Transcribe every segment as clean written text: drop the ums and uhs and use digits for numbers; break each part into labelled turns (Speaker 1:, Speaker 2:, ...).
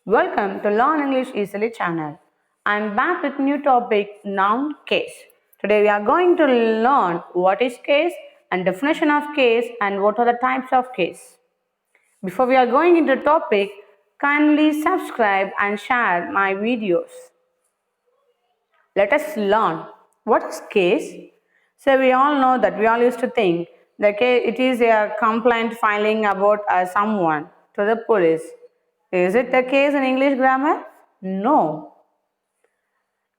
Speaker 1: Welcome to Learn English Easily channel. I am back with new topic noun case. Today we are going to learn what is case and definition of case and what are the types of case. Before we are going into the topic, kindly subscribe and share my videos. Let us learn what is case. So we all know that we all used to think that it is a complaint filing about someone to the police. Is it the case in English grammar? No.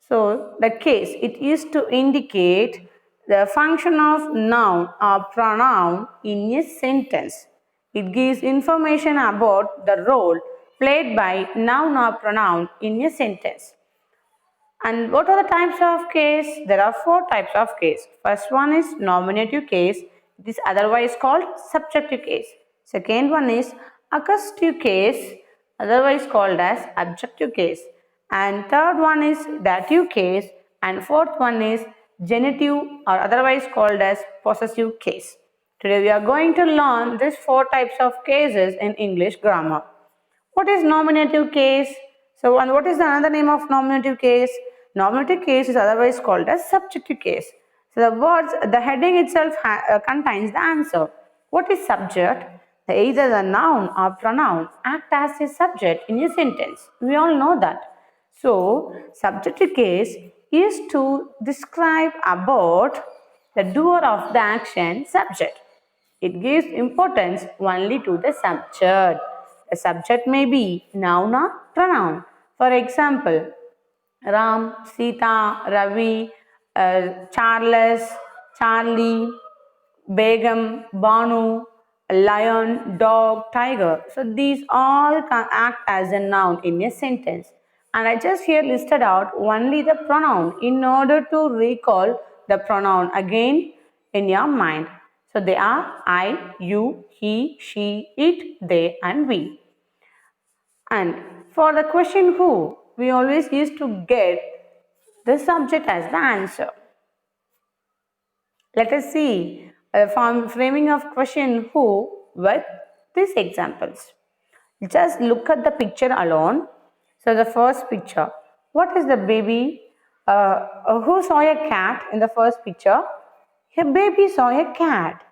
Speaker 1: So the case, it is to indicate the function of noun or pronoun in a sentence. It gives information about the role played by noun or pronoun in a sentence. And what are the types of case? There are four types of case. First one is nominative case. It is otherwise called subjective case. Second one is accusative case, otherwise called as objective case. And third one is dative case. And fourth one is genitive or otherwise called as possessive case. Today we are going to learn these four types of cases in English grammar. What is nominative case? So, and what is the another name of nominative case? Nominative case is otherwise called as subjective case. So, the heading itself contains the answer. What is subject? Either the noun or pronoun act as a subject in a sentence. We all know that. So, subjective case is to describe about the doer of the action subject. It gives importance only to the subject. The subject may be noun or pronoun. For example, Ram, Sita, Ravi, Charles, Charlie, Begum, Banu, lion, dog, tiger. So these all act as a noun in a sentence. And I just here listed out only the pronoun in order to recall the pronoun again in your mind. So they are I, you, he, she, it, they and we. And for the question who, we always used to get the subject as the answer. Let us see framing of question who with these examples. Just look at the picture alone. So the first picture, what is the baby? Who saw a cat in the first picture? A baby saw a cat.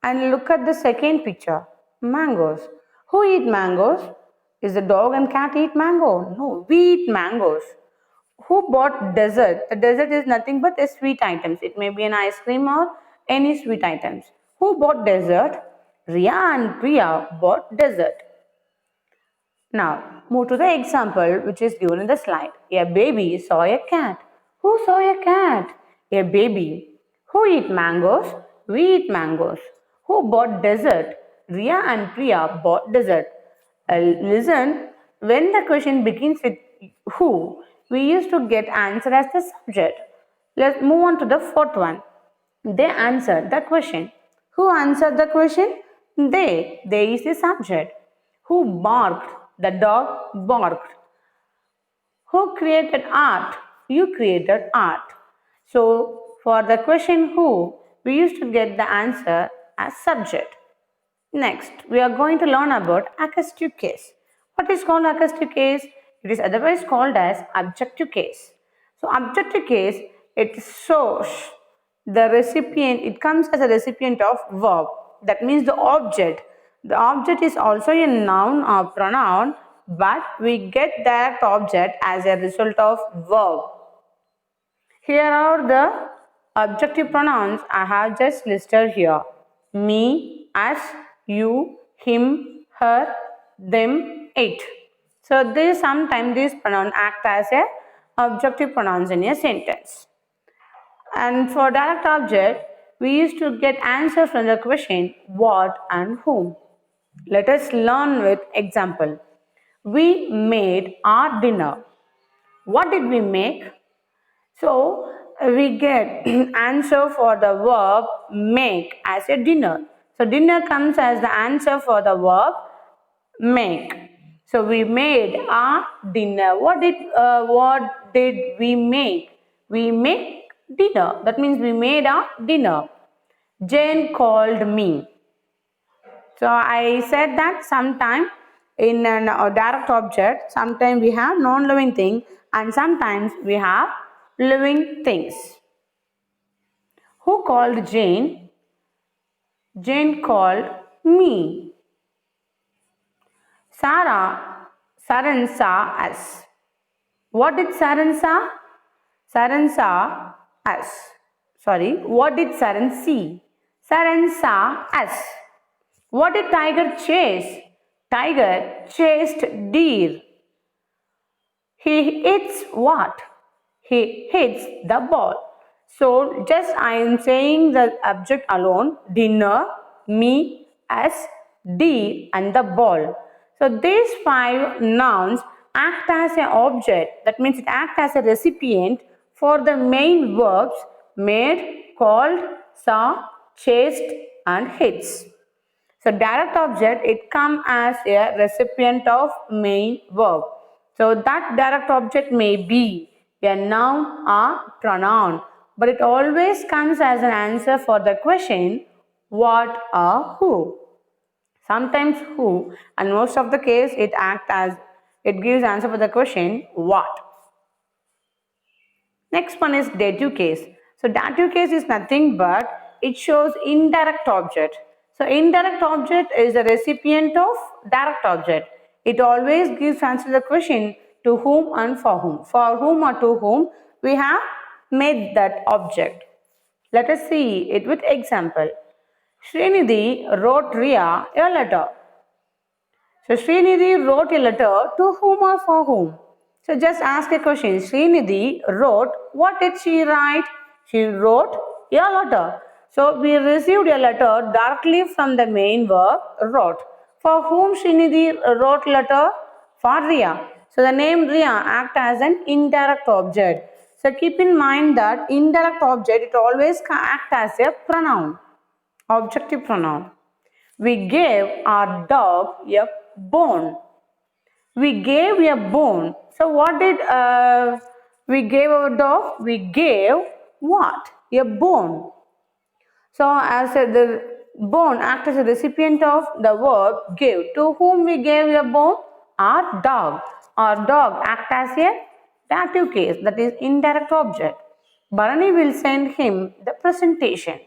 Speaker 1: And look at the second picture, mangoes. Who eat mangoes? Is the dog and cat eat mango? No, we eat mangoes. Who bought dessert? The dessert is nothing but a sweet items. It may be an ice cream or any sweet items. Who bought dessert? Ria and Priya bought dessert. Now, move to the example which is given in the slide. A baby saw a cat. Who saw a cat? A baby. Who eat mangoes? We eat mangoes. Who bought dessert? Ria and Priya bought dessert. Listen, when the question begins with who, we used to get answer as the subject. Let's move on to the fourth one. They answered the question. Who answered the question? They. They is the subject. Who barked? The dog barked. Who created art? You created art. So, for the question who, we used to get the answer as subject. Next, we are going to learn about accusative case. What is called accusative case? It is otherwise called as objective case. So, objective case, it shows the recipient, it comes as a recipient of verb. That means the object. The object is also a noun or pronoun, but we get that object as a result of verb. Here are the objective pronouns I have just listed here. Me, us, you, him, her, them, it. So sometimes these pronouns act as a objective pronouns in a sentence. And for direct object, we used to get answer from the question what and whom. Let us learn with example. We made our dinner. What did we make? So we get answer for the verb make as a dinner. So dinner comes as the answer for the verb make. So we made our dinner. What did we make? We make dinner. That means we made our dinner. Jane called me. So I said that sometime In a direct object, sometimes we have non-living thing and sometimes we have living things. Who called Jane? Jane called me. Saran saw us. What did Saran saw? Saran saw us. Sorry, what did Saran see? Saran saw us. What did Tiger chase? Tiger chased deer. He hits what? He hits the ball. So just I am saying the object alone, dinner, me, us, deer and the ball. So these 5 nouns act as an object. That means it acts as a recipient for the main verbs made, called, saw, chased and hits. So direct object, it comes as a recipient of main verb. So that direct object may be a noun or pronoun, but it always comes as an answer for the question what or who. Sometimes who, and most of the case it gives answer for the question what. Next one is dative case. So dative case is nothing but it shows indirect object. So indirect object is the recipient of direct object. It always gives answer to the question to whom and for whom. For whom or to whom we have made that object. Let us see it with example. Srinidhi wrote Ria a letter. So Srinidhi wrote a letter to whom or for whom? So just ask a question. Srinidhi wrote, what did she write? She wrote a letter. So we received a letter directly from the main verb wrote. For whom Srinidhi wrote letter? For Ria. So the name Ria acts as an indirect object. So keep in mind that indirect object, it always acts as a pronoun, objective pronoun. We gave our dog a bone. We gave a bone. So what did we gave our dog? We gave what? A bone. So as the bone acts as a recipient of the verb give. To whom we gave a bone? Our dog. Our dog acts as a dative case, that is indirect object. Bharani will send him the presentation.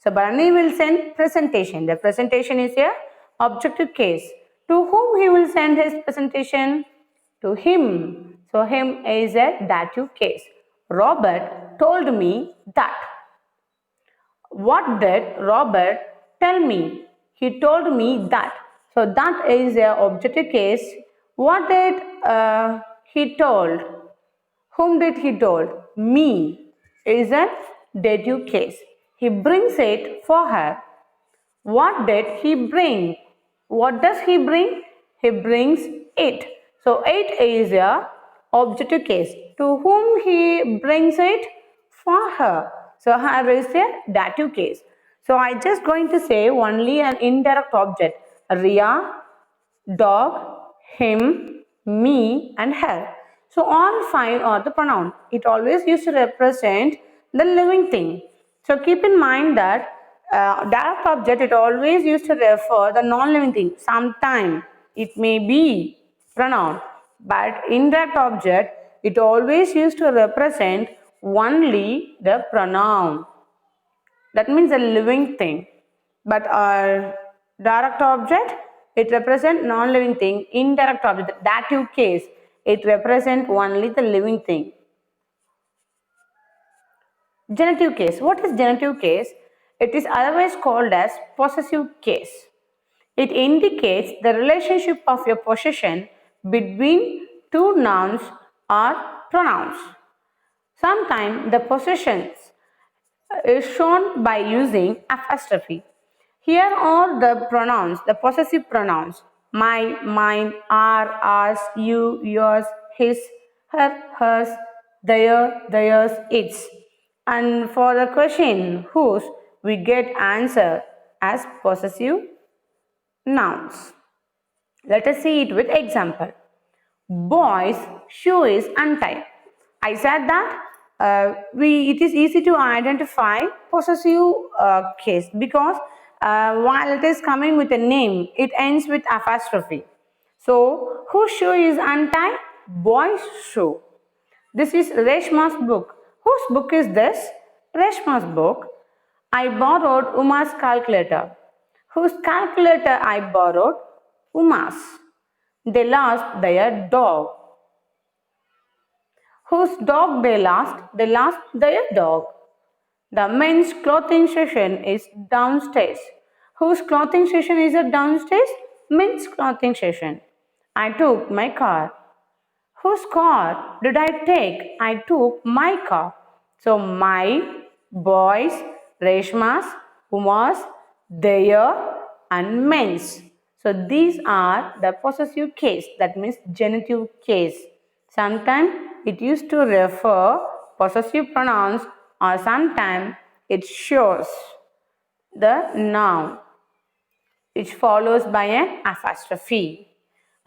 Speaker 1: So Bharani will send presentation. The presentation is a objective case. To whom he will send his presentation? To him. So him is a dative case. Robert told me that. What did Robert tell me? He told me that. So that is a objective case. What did he told? Whom did he told? Me is a dative case. He brings it for her. What did he bring? What does he bring? He brings it. So it is a objective case. To whom he brings it? For her. So her is a dative case. So I just going to say only an indirect object. Ria, dog, him, me and her. So all 5 are the pronoun. It always used to represent the living thing. So keep in mind that direct object, it always used to refer the non-living thing. Sometimes it may be pronoun, but indirect object, it always used to represent only the pronoun. That means a living thing. But our direct object, it represents non-living thing. Indirect object, the dative case, it represents only the living thing. Genitive case. What is genitive case? It is otherwise called as possessive case. It indicates the relationship of a possession between 2 nouns or pronouns. Sometimes the possessions is shown by using apostrophe. Here are the pronouns, the possessive pronouns. My, mine, our, ours, you, yours, his, her, hers, their, theirs, its. And for the question whose, we get answer as possessive nouns. Let us see it with example. Boy's shoe is untied. I said that it is easy to identify possessive case because while it is coming with a name, it ends with apostrophe. So, whose shoe is untied? Boy's shoe. This is Reshma's book. Whose book is this? Reshma's book. I borrowed Uma's calculator. Whose calculator I borrowed? Uma's. They lost their dog. Whose dog they lost? They lost their dog. The men's clothing section is downstairs. Whose clothing section is it downstairs? Men's clothing section. I took my car. Whose car did I take? I took my car. So my, boys, Reshma's, Uma's, their and men's. So these are the possessive case, that means genitive case. Sometimes it used to refer possessive pronouns or sometimes it shows the noun which follows by an apostrophe.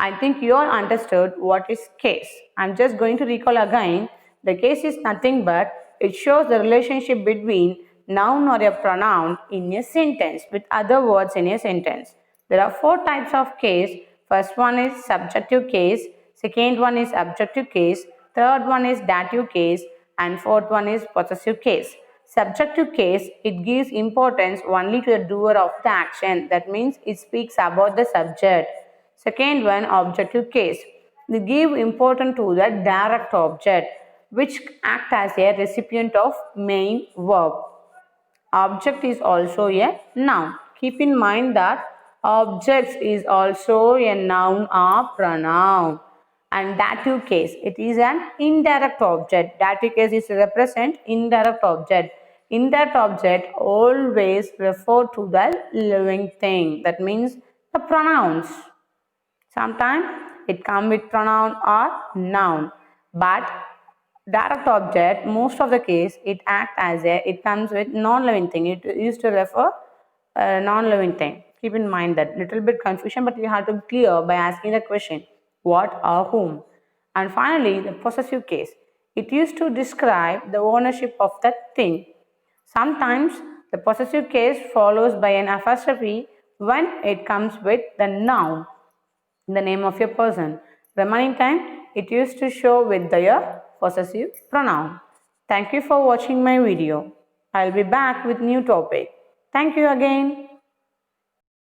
Speaker 1: I think you all understood what is case. I'm just going to recall again. The case is nothing but it shows the relationship between noun or a pronoun in a sentence with other words in a sentence. There are 4 types of case. First one is subjective case, second one is objective case, third one is dative case, and fourth one is possessive case. Subjective case, it gives importance only to the doer of the action. That means it speaks about the subject. Second one, objective case. They give importance to the direct object which act as a recipient of main verb. Object is also a noun. Keep in mind that objects is also a noun or pronoun. And dative case, it is an indirect object. Dative case is represent indirect object. Indirect object always refer to the living thing. That means the pronouns. Sometimes it comes with pronoun or noun. But direct object, most of the case, it comes with non-living thing. It used to refer non-living thing. Keep in mind that little bit confusion, but you have to clear by asking the question, what or whom. And finally, the possessive case. It used to describe the ownership of the thing. Sometimes the possessive case follows by an apostrophe when it comes with the noun, the name of a person. Remaining time, it used to show with their possessive pronoun. Thank you for watching my video. I'll be back with new topic. Thank you again.